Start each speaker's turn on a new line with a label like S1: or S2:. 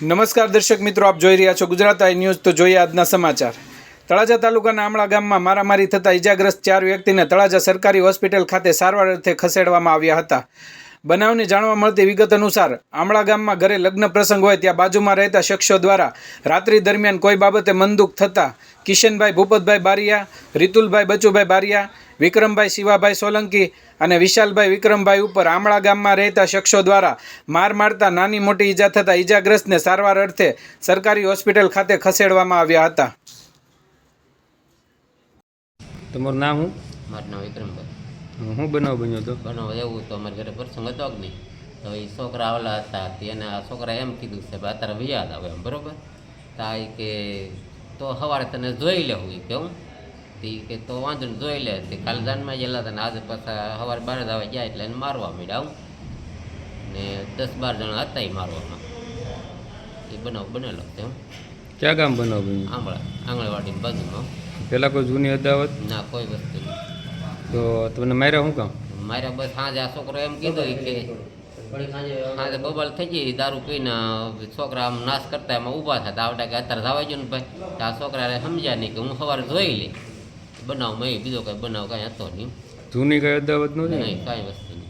S1: નમસ્કાર દર્શક મિત્રો, આપ જોઈ રહ્યા છો ગુજરાત આઈ ન્યૂઝ. તો જોઈએ આજના સમાચાર. તળાજા તાલુકાના આમળા ગામમાં મારામારી થતાં ઇજાગ્રસ્ત 4 વ્યક્તિને તળાજા સરકારી હોસ્પિટલ ખાતે સારવાર અર્થે ખસેડવામાં આવ્યા હતા. બનાવની જાણવા મળતી વિગત અનુસાર આમળા ગામમાં ઘરે લગ્ન પ્રસંગ હોય ત્યાં બાજુમાં રહેતા શખ્સો દ્વારા રાત્રિ દરમિયાન કોઈ બાબતે મનદુખ થતાં કિશનભાઈ ભૂપતભાઈ બારિયા, રીતુલભાઈ બચુભાઈ બારિયા, વિક્રમભાઈ શિવાભાઈ સોલંકી અને વિશાલભાઈ વિક્રમભાઈ ઉપર આમળા ગામમાં રહેતા શખ્સો દ્વારા માર મારતા નાની મોટી ઈજા થતાં ઈજાગ્રસ્તને સારવાર અર્થે સરકારી હોસ્પિટલ ખાતે ખસેડવામાં આવ્યા હતા.
S2: તમારું નામ શું?
S3: મારું નામ વિક્રમભાઈ.
S2: શું બનાવ બન્યો હતો?
S3: બનાવ એવું તો અમારે ઘરે પ્રસંગ હતો કે નહીં, તો એ છોકરા આવેલા હતા એના છોકરા એમ કીધું છે ભાઈ અત્યારે વિયાદ આવે એમ, બરાબર તા એ કે તો સવારે તને જોઈ લેવું એ કેવું કે તો વાંધો ને જોઈ લે. તે કાલે જાનમાં ગયેલા હતા ને આજે પાછા સવારે 12 આવે ગયા એટલે એને મારવા માંડ્યા આવું ને 10-12 જણા હતા એ મારવામાં. એ બનાવ બનેલો છે.
S2: ક્યાં ગામ બનાવ બન્યો?
S3: આંગણવાડીની બાજુમાં.
S2: પહેલાં કોઈ જૂની અદાવત?
S3: ના, કોઈ વસ્તુ નહીં.
S2: તો તમને માર્યા શું કામ?
S3: મારે બસ સાંજે આ છોકરો એમ કીધું કે સાંજે બબાલ થઈ ગઈ, દારૂ પીને છોકરા આમ નાશ કરતા એમાં ઊભા થતા આવતા કે અત્યારે જવા જો ને ભાઈ. આ છોકરાને સમજ્યા નહીં કે હું સવારે જોઈ લે બનાવમાં, એ બીજો કંઈ બનાવ કાંઈ હતો નહીં.
S2: જૂની કઈ અદાવત નહોતી?
S3: નહીં, કાંઈ વસ્તુ નહીં.